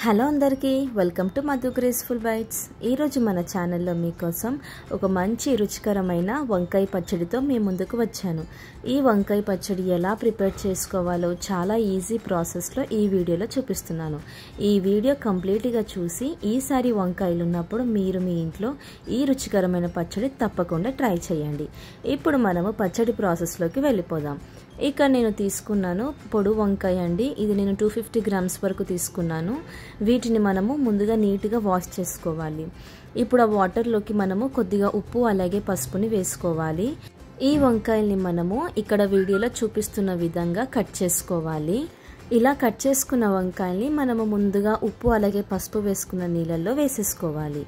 Hello అందరికీ welcome to Madhu graceful bytes. ఈరోజు మన ఛానల్లో మీకోసం ఒక మంచి రుచికరమైన వంకాయ పచ్చడితో మీ ముందుకు వచ్చాను। ఈ వంకాయ పచ్చడి ఎలా ప్రిపేర్ చేసుకోవాలో చాలా ఈజీ ప్రాసెస్లో ఈ వీడియోలో చూపిస్తున్నాను। ఈ వీడియో కంప్లీట్గా చూసి ఈసారి వంకాయలు ఉన్నప్పుడు మీరు మీ ఇంట్లో ఈ రుచికరమైన పచ్చడి తప్పకుండా ట్రై చేయండి। ఇప్పుడు మనము పచ్చడి ప్రాసెస్లోకి వెళ్ళిపోదాం। ఇక్కడ నేను తీసుకున్నాను పొడు వంకాయ అండి। ఇది నేను 250 గ్రామ్స్ వరకు తీసుకున్నాను। వీటిని మనము ముందుగా నీట్గా వాష్ చేసుకోవాలి। ఇప్పుడు ఆ వాటర్లోకి మనము కొద్దిగా ఉప్పు అలాగే పసుపుని వేసుకోవాలి। ఈ వంకాయల్ని మనము ఇక్కడ వీడియోలో చూపిస్తున్న విధంగా కట్ చేసుకోవాలి। ఇలా కట్ చేసుకున్న వంకాయల్ని మనము ముందుగా ఉప్పు అలాగే పసుపు వేసుకున్న నీళ్ళల్లో వేసేసుకోవాలి।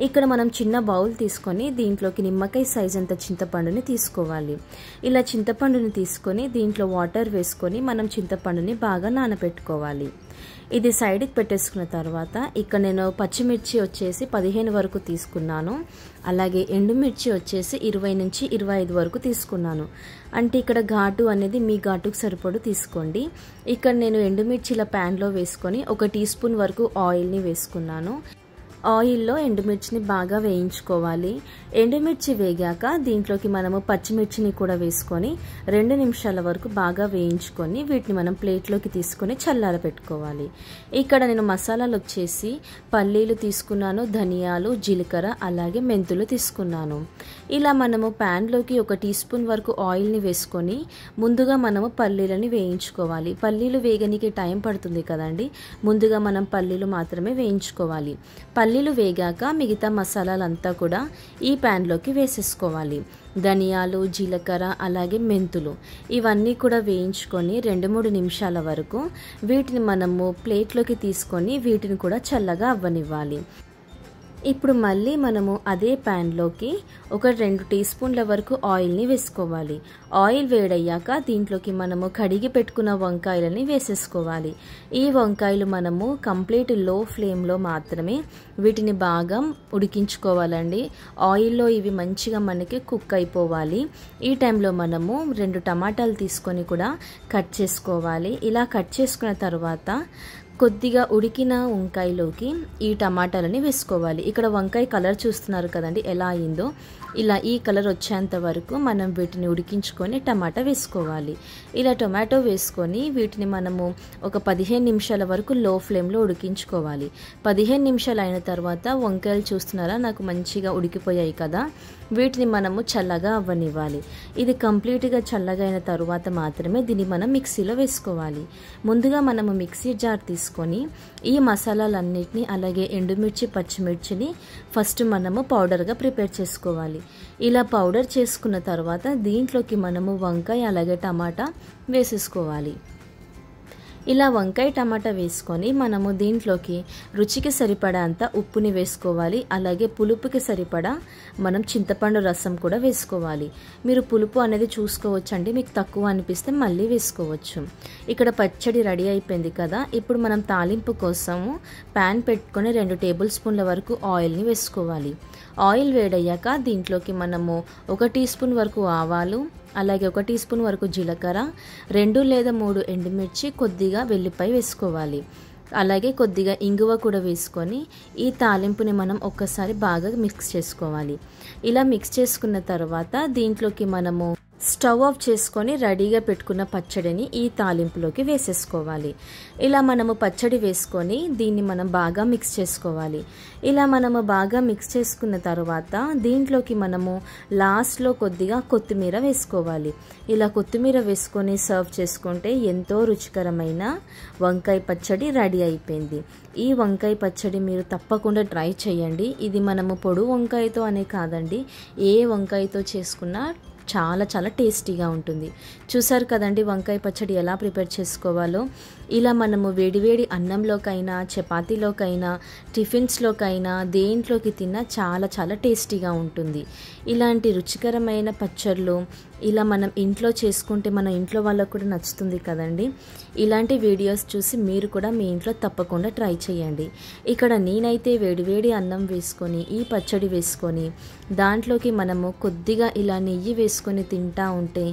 ఇక్కడ మనం చిన్న బౌల్ తీసుకొని దీంట్లోకి నిమ్మకాయ సైజ్ అంత చింతపండుని తీసుకోవాలి। ఇలా చింతపండుని తీసుకొని దీంట్లో వాటర్ వేసుకొని మనం చింతపండుని బాగా నానబెట్టుకోవాలి। ఇది సైడ్కి పెట్టేసుకున్న తర్వాత ఇక్కడ నేను పచ్చిమిర్చి వచ్చేసి 15 వరకు తీసుకున్నాను। అలాగే ఎండుమిర్చి వచ్చేసి 20 నుంచి 25 వరకు తీసుకున్నాను। అంటే ఇక్కడ ఘాటు అనేది మీ ఘాటుకు సరిపడు తీసుకోండి। ఇక్కడ నేను ఎండుమిర్చిల ప్యాన్లో వేసుకొని 1 టీ స్పూన్ వరకు ఆయిల్ని వేసుకున్నాను। ఆయిల్లో ఎండుమిర్చిని బాగా వేయించుకోవాలి। ఎండుమిర్చి వేగాక దీంట్లోకి మనము పచ్చిమిర్చిని కూడా వేసుకొని 2 నిమిషాల వరకు బాగా వేయించుకొని వీటిని మనం ప్లేట్లోకి తీసుకొని చల్లార పెట్టుకోవాలి। ఇక్కడ నేను మసాలాలు వచ్చేసి పల్లీలు తీసుకున్నాను, ధనియాలు, జీలకర్ర అలాగే మెంతులు తీసుకున్నాను। ఇలా మనము ప్యాన్లోకి 1 టీ స్పూన్ వరకు ఆయిల్ని వేసుకొని ముందుగా మనము పల్లీలని వేయించుకోవాలి। పల్లీలు వేగనికి టైం పడుతుంది కదండి, ముందుగా మనం పల్లీలు మాత్రమే వేయించుకోవాలి। పల్లీలు వేగాక మిగతా మసాలాలంతా కూడా ఈ ప్యాన్లోకి వేసేసుకోవాలి। ధనియాలు, జీలకర్ర అలాగే మెంతులు ఇవన్నీ కూడా వేయించుకొని 2-3 నిమిషాల వరకు వీటిని మనము ప్లేట్లోకి తీసుకొని వీటిని కూడా చల్లగా అవ్వనివ్వాలి। ఇప్పుడు మళ్ళీ మనము అదే ప్యాన్లోకి 2 టీ స్పూన్ల వరకు ఆయిల్ని వేసుకోవాలి। ఆయిల్ వేడయ్యాక దీంట్లోకి మనము కడిగి పెట్టుకున్న వంకాయలని వేసేసుకోవాలి। ఈ వంకాయలు మనము కంప్లీట్ లో ఫ్లేమ్లో మాత్రమే వీటిని బాగా ఉడికించుకోవాలండి। ఆయిల్లో ఇవి మంచిగా మనకి కుక్ అయిపోవాలి। ఈ టైంలో మనము 2 టమాటాలు తీసుకొని కూడా కట్ చేసుకోవాలి। ఇలా కట్ చేసుకున్న తర్వాత కొద్దిగా ఉడికిన వంకాయలోకి ఈ టమాటాలని వేసుకోవాలి। ఇక్కడ వంకాయ కలర్ చూస్తున్నారు కదండి ఎలా అయిందో, ఇలా ఈ కలర్ వచ్చేంత వరకు మనం వీటిని ఉడికించుకొని టమాటా వేసుకోవాలి। ఇలా టొమాటో వేసుకొని వీటిని మనము ఒక 15 నిమిషాల వరకు లో ఫ్లేమ్లో ఉడికించుకోవాలి। 15 నిమిషాలు అయిన తర్వాత వంకాయలు చూస్తున్నారా నాకు మంచిగా ఉడికిపోయాయి కదా, వీటిని మనము చల్లగా అవ్వనివ్వాలి। ఇది కంప్లీట్గా చల్లగా అయిన తర్వాత మాత్రమే దీన్ని మనం మిక్సీలో వేసుకోవాలి। ముందుగా మనము మిక్సీ జార్ తీసుకొని ఈ మసాలాలన్నిటిని అలాగే ఎండుమిర్చి, పచ్చిమిర్చిని ఫస్ట్ మనము పౌడర్గా ప్రిపేర్ చేసుకోవాలి। ఇలా పౌడర్ చేసుకున్న తర్వాత దీంట్లోకి మనము వంకాయ అలాగే టమాటా వేసేసుకోవాలి। ఇలా వంకాయ టమాటా వేసుకొని మనము దీంట్లోకి రుచికి సరిపడా అంత ఉప్పుని వేసుకోవాలి। అలాగే పులుపుకి సరిపడా మనం చింతపండు రసం కూడా వేసుకోవాలి। మీరు పులుపు అనేది చూసుకోవచ్చండి, మీకు తక్కువ అనిపిస్తే మళ్ళీ వేసుకోవచ్చు। ఇక్కడ పచ్చడి రెడీ అయిపోయింది కదా, ఇప్పుడు మనం తాలింపు కోసము ప్యాన్ పెట్టుకొని 2 టేబుల్ స్పూన్ల వరకు ఆయిల్ని వేసుకోవాలి। ఆయిల్ వేడయ్యాక దీంట్లోకి మనము 1 టీ స్పూన్ వరకు ఆవాలు అలాగే 1 టీ స్పూన్ వరకు జీలకర్ర, 2 లేదా 3 ఎండుమిర్చి, కొద్దిగా వెల్లిపాయ వేసుకోవాలి। అలాగే కొద్దిగా ఇంగువ కూడా వేసుకొని ఈ తాలింపుని మనం ఒక్కసారి బాగా మిక్స్ చేసుకోవాలి। ఇలా మిక్స్ చేసుకున్న తర్వాత దీంట్లోకి మనము స్టవ్ ఆఫ్ చేసుకొని రెడీగా పెట్టుకున్న పచ్చడిని ఈ తాలింపులోకి వేసేసుకోవాలి। ఇలా మనము పచ్చడి వేసుకొని దీన్ని మనం బాగా మిక్స్ చేసుకోవాలి। ఇలా మనము బాగా మిక్స్ చేసుకున్న తర్వాత దీంట్లోకి మనము లాస్ట్లో కొద్దిగా కొత్తిమీర వేసుకోవాలి। ఇలా కొత్తిమీర వేసుకొని సర్వ్ చేసుకుంటే ఎంతో రుచికరమైన వంకాయ పచ్చడి రెడీ అయిపోయింది। ఈ వంకాయ పచ్చడి మీరు తప్పకుండా ట్రై చేయండి। ఇది మనము పొడు వంకాయతో అనే కాదండి, ఏ వంకాయతో చేసుకున్నా చాలా చాలా టేస్టీగా ఉంటుంది। చూసారు కదండి వంకాయ పచ్చడి ఎలా ప్రిపేర్ చేసుకోవాలో। ఇలా మనము వేడివేడి అన్నంలోకైనా, చపాతీలోకైనా, టిఫిన్స్లోకైనా దేంట్లోకి తిన్నా చాలా చాలా టేస్టీగా ఉంటుంది। ఇలాంటి రుచికరమైన పచ్చళ్ళు ఇలా మనం ఇంట్లో చేసుకుంటే మన ఇంట్లో వాళ్ళకు కూడా నచ్చుతుంది కదండి। ఇలాంటి వీడియోస్ చూసి మీరు కూడా మీ ఇంట్లో తప్పకుండా ట్రై చేయండి। ఇక్కడ నేనైతే వేడివేడి అన్నం వేసుకొని ఈ పచ్చడి వేసుకొని దాంట్లోకి మనము కొద్దిగా ఇలా నెయ్యి వేసుకొని తింటా ఉంటే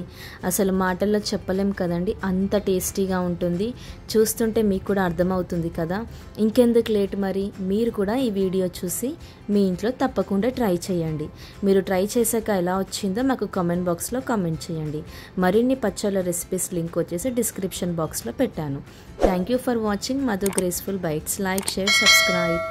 అసలు మాటల్లో చెప్పలేం కదండి, అంత టేస్టీగా ఉంటుంది। చూస్తుంటే మీకు కూడా అర్థమవుతుంది కదా. ఇంకెందుకు లేట్ మరి, మీరు కూడా ఈ వీడియో చూసి మీ ఇంట్లో తప్పకుండా ట్రై చేయండి. మీరు ట్రై చేశాక ఎలా వచ్చిందో మాకు కామెంట్ బాక్స్లో కామెంట్ చేయండి. మరిన్ని పచ్చళ్ళ రెసిపీస్ లింక్ వచ్చేసి డిస్క్రిప్షన్ బాక్స్లో పెట్టాను. Thank you for watching Madhu graceful bytes. Like, share, subscribe.